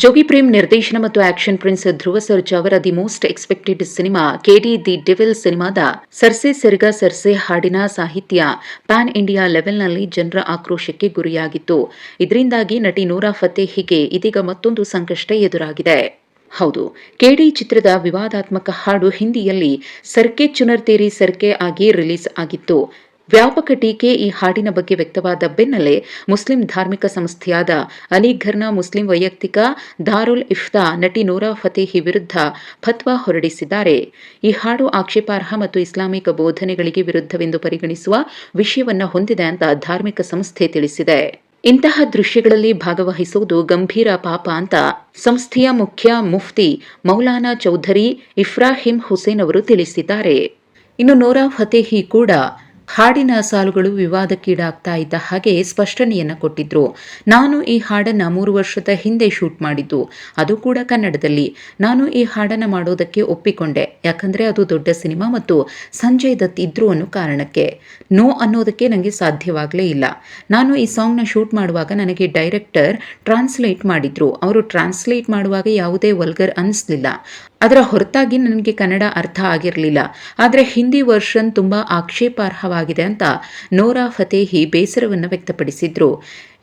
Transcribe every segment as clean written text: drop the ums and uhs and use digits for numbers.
ಜೋಗಿ ಪ್ರೇಮ್ ನಿರ್ದೇಶನ ಮತ್ತು action prince Dhruva Sarja ಅವರ the most expected cinema KD the devil ಸಿನಿಮಾದ ಸರ್ಸೆ ಸೆರ್ಗ ಸರ್ಸೆ ಹಾಡಿನ ಸಾಹಿತ್ಯ ಪ್ಯಾನ್ ಇಂಡಿಯಾ ಲೆವೆಲ್ನಲ್ಲಿ ಜನರ ಆಕ್ರೋಶಕ್ಕೆ ಗುರಿಯಾಗಿತ್ತು. ಇದರಿಂದಾಗಿ ನಟಿ ನೂರಾ ಫತೇಹಿಗೆ ಇದೀಗ ಮತ್ತೊಂದು ಸಂಕಷ್ಟ ಎದುರಾಗಿದೆ. ಹೌದು, ಕೆಡಿ ಚಿತ್ರದ ವಿವಾದಾತ್ಮಕ ಹಾಡು ಹಿಂದಿಯಲ್ಲಿ ಸರ್ಕೆ ಚುನರ್ ತೇರಿ ಸರ್ಕೆ ಆಗಿ ರಿಲೀಸ್ ಆಗಿತ್ತು. ವ್ಯಾಪಕ ಟೀಕೆ ಈ ಹಾಡಿನ ಬಗ್ಗೆ ವ್ಯಕ್ತವಾದ ಬೆನ್ನಲ್ಲೇ ಮುಸ್ಲಿಂ ಧಾರ್ಮಿಕ ಸಂಸ್ಥೆಯಾದ ಅಲಿಘರ್ನ ಮುಸ್ಲಿಂ ವೈಯಕ್ತಿಕ ದಾರುಲ್ ಇಫ್ತಾ ನಟಿ ನೂರಾ ಫತೇಹಿ ವಿರುದ್ಧ ಫತ್ವಾ ಹೊರಡಿಸಿದ್ದಾರೆ. ಈ ಹಾಡು ಆಕ್ಷೇಪಾರ್ಹ ಮತ್ತು ಇಸ್ಲಾಮಿಕ್ ಬೋಧನೆಗಳಿಗೆ ವಿರುದ್ಧವೆಂದು ಪರಿಗಣಿಸುವ ವಿಷಯವನ್ನು ಹೊಂದಿದೆ ಅಂತ ಧಾರ್ಮಿಕ ಸಂಸ್ಥೆ ತಿಳಿಸಿದೆ. ಇಂತಹ ದೃಶ್ಯಗಳಲ್ಲಿ ಭಾಗವಹಿಸುವುದು ಗಂಭೀರ ಪಾಪ ಅಂತ ಸಂಸ್ಥೆಯ ಮುಖ್ಯ ಮುಫ್ತಿ ಮೌಲಾನಾ ಚೌಧರಿ ಇಫ್ರಾಹಿಂ ಹುಸೇನ್ ಅವರು ತಿಳಿಸಿದ್ದಾರೆ. ಇನ್ನು ನೂರಾ ಫತೇಹಿ ಕೂಡ ಹಾಡಿನ ಸಾಲುಗಳು ವಿವಾದಕ್ಕೀಡಾಗ್ತಾ ಇದ್ದ ಹಾಗೆ ಸ್ಪಷ್ಟನೆಯನ್ನ ಕೊಟ್ಟಿದ್ರು. ನಾನು ಈ ಹಾಡನ್ನ 3 ವರ್ಷದ ಹಿಂದೆ ಶೂಟ್ ಮಾಡಿದ್ದು, ಅದು ಕೂಡ ಕನ್ನಡದಲ್ಲಿ. ನಾನು ಈ ಹಾಡನ್ನ ಮಾಡೋದಕ್ಕೆ ಒಪ್ಪಿಕೊಂಡೆ, ಯಾಕಂದ್ರೆ ಅದು ದೊಡ್ಡ ಸಿನಿಮಾ ಮತ್ತು ಸಂಜಯ್ ದತ್ ಇದ್ರು ಅನ್ನೋ ಕಾರಣಕ್ಕೆ. ನೋ ಅನ್ನೋದಕ್ಕೆ ನನಗೆ ಸಾಧ್ಯವಾಗಲೇ ಇಲ್ಲ. ನಾನು ಈ ಸಾಂಗ್ನ ಶೂಟ್ ಮಾಡುವಾಗ ನನಗೆ ಡೈರೆಕ್ಟರ್ ಟ್ರಾನ್ಸ್ಲೇಟ್ ಮಾಡಿದ್ರು. ಅವರು ಟ್ರಾನ್ಸ್ಲೇಟ್ ಮಾಡುವಾಗ ಯಾವುದೇ ವಲ್ಗರ್ ಅನಿಸ್ಲಿಲ್ಲ. ಅದರ ಹೊರತಾಗಿ ನನಗೆ ಕನ್ನಡ ಅರ್ಥ ಆಗಿರಲಿಲ್ಲ. ಆದರೆ ಹಿಂದಿ ವರ್ಷನ್ ತುಂಬಾ ಆಕ್ಷೇಪಾರ್ಹವಾಗಿದೆ ಅಂತ ನೂರಾ ಫತೇಹಿ ಬೇಸರವನ್ನು ವ್ಯಕ್ತಪಡಿಸಿದ್ರು.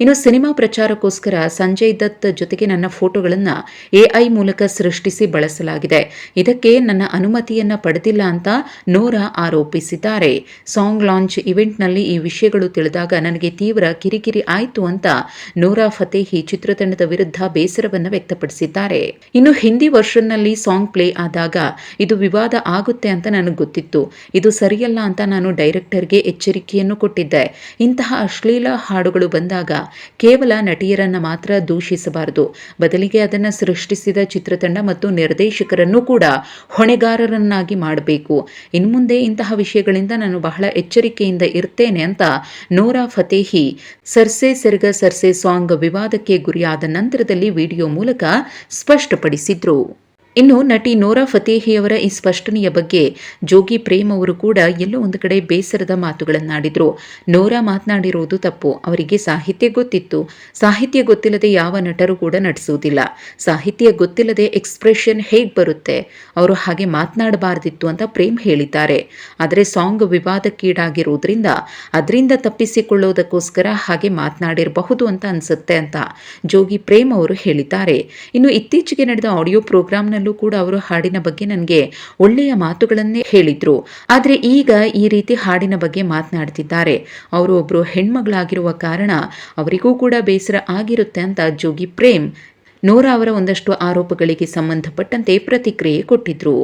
ಇನ್ನು ಸಿನಿಮಾ ಪ್ರಚಾರಕ್ಕೋಸ್ಕರ ಸಂಜಯ್ ದತ್ ಜೊತೆಗೆ ನನ್ನ ಫೋಟೋಗಳನ್ನು ಎಐ ಮೂಲಕ ಸೃಷ್ಟಿಸಿ ಬಳಸಲಾಗಿದೆ. ಇದಕ್ಕೆ ನನ್ನ ಅನುಮತಿಯನ್ನ ಪಡೆದಿಲ್ಲ ಅಂತ ನೂರಾ ಆರೋಪಿಸಿದ್ದಾರೆ. ಸಾಂಗ್ ಲಾಂಚ್ ಇವೆಂಟ್ನಲ್ಲಿ ಈ ವಿಷಯಗಳು ತಿಳಿದಾಗ ನನಗೆ ತೀವ್ರ ಕಿರಿಕಿರಿ ಆಯಿತು ಅಂತ ನೂರಾ ಫತೇಹಿ ಚಿತ್ರತಂಡದ ವಿರುದ್ಧ ಬೇಸರವನ್ನು ವ್ಯಕ್ತಪಡಿಸಿದ್ದಾರೆ. ಇನ್ನು ಹಿಂದಿ ವರ್ಷನ್ನಲ್ಲಿ ಸಾಂಗ್ ಪ್ಲೇ ಆದಾಗ ಇದು ವಿವಾದ ಆಗುತ್ತೆ ಅಂತ ನನಗೆ ಗೊತ್ತಿತ್ತು. ಇದು ಸರಿಯಲ್ಲ ಅಂತ ನಾನು ಡೈರೆಕ್ಟರ್ಗೆ ಎಚ್ಚರಿಕೆಯನ್ನು ಕೊಟ್ಟಿದ್ದೆ. ಇಂತಹ ಅಶ್ಲೀಲ ಹಾಡುಗಳು ಬಂದಾಗ ಕೇವಲ ನಟಿಯರನ್ನ ಮಾತ್ರ ದೂಷಿಸಬಾರದು, ಬದಲಿಗೆ ಅದನ್ನು ಸೃಷ್ಟಿಸಿದ ಚಿತ್ರತಂಡ ಮತ್ತು ನಿರ್ದೇಶಕರನ್ನು ಕೂಡ ಹೊಣೆಗಾರರನ್ನಾಗಿ ಮಾಡಬೇಕು. ಇನ್ಮುಂದೆ ಇಂತಹ ವಿಷಯಗಳಿಂದ ನಾನು ಬಹಳ ಎಚ್ಚರಿಕೆಯಿಂದ ಇರ್ತೇನೆ ಅಂತ ನೂರಾ ಫತೇಹಿ ಸರ್ಸೆ ಸೆರ್ಗ ಸರ್ಸೆ ಸಾಂಗ್ ವಿವಾದಕ್ಕೆ ಗುರಿಯಾದ ನಂತರದಲ್ಲಿ ವಿಡಿಯೋ ಮೂಲಕ ಸ್ಪಷ್ಟಪಡಿಸಿದ್ರು. ಇನ್ನು ನಟಿ ನೂರಾ ಫತೇಹಿಯವರ ಈ ಸ್ಪಷ್ಟನೆಯ ಬಗ್ಗೆ ಜೋಗಿ ಪ್ರೇಮ್ ಅವರು ಕೂಡ ಎಲ್ಲೋ ಒಂದು ಕಡೆ ಬೇಸರದ ಮಾತುಗಳನ್ನಾಡಿದ್ರು. ನೂರಾ ಮಾತನಾಡಿರುವುದು ತಪ್ಪು. ಅವರಿಗೆ ಸಾಹಿತ್ಯ ಗೊತ್ತಿತ್ತು. ಸಾಹಿತ್ಯ ಗೊತ್ತಿಲ್ಲದೆ ಯಾವ ನಟರು ಕೂಡ ನಟಿಸುವುದಿಲ್ಲ. ಸಾಹಿತ್ಯ ಗೊತ್ತಿಲ್ಲದೆ ಎಕ್ಸ್ಪ್ರೆಷನ್ ಹೇಗೆ ಬರುತ್ತೆ? ಅವರು ಹಾಗೆ ಮಾತನಾಡಬಾರ್ದಿತ್ತು ಅಂತ ಪ್ರೇಮ್ ಹೇಳಿದ್ದಾರೆ. ಆದರೆ ಸಾಂಗ್ ವಿವಾದಕ್ಕೀಡಾಗಿರುವುದರಿಂದ ಅದರಿಂದ ತಪ್ಪಿಸಿಕೊಳ್ಳೋದಕ್ಕೋಸ್ಕರ ಹಾಗೆ ಮಾತನಾಡಿರಬಹುದು ಅಂತ ಅನ್ಸುತ್ತೆ ಅಂತ ಜೋಗಿ ಪ್ರೇಮ್ ಅವರು ಹೇಳಿದ್ದಾರೆ. ಇನ್ನು ಇತ್ತೀಚೆಗೆ ನಡೆದ ಆಡಿಯೋ ಪ್ರೋಗ್ರಾಂನ ಕೂಡ ಅವರು ಹಾಡಿನ ಬಗ್ಗೆ ನನಗೆ ಒಳ್ಳೆಯ ಮಾತುಗಳನ್ನೇ ಹೇಳಿದ್ರು. ಆದರೆ ಈಗ ಈ ರೀತಿ ಹಾಡಿನ ಬಗ್ಗೆ ಮಾತನಾಡ್ತಿದ್ದಾರೆ. ಅವರು ಒಬ್ರು ಹೆಣ್ಮಗಳಾಗಿರುವ ಕಾರಣ ಅವರಿಗೂ ಕೂಡ ಬೇಸರ ಆಗಿರುತ್ತೆ ಅಂತ ಜೋಗಿ ಪ್ರೇಮ್ ನೂರಾ ಅವರ ಒಂದಷ್ಟು ಆರೋಪಗಳಿಗೆ ಸಂಬಂಧಪಟ್ಟಂತೆ ಪ್ರತಿಕ್ರಿಯೆ ಕೊಟ್ಟಿದ್ರು.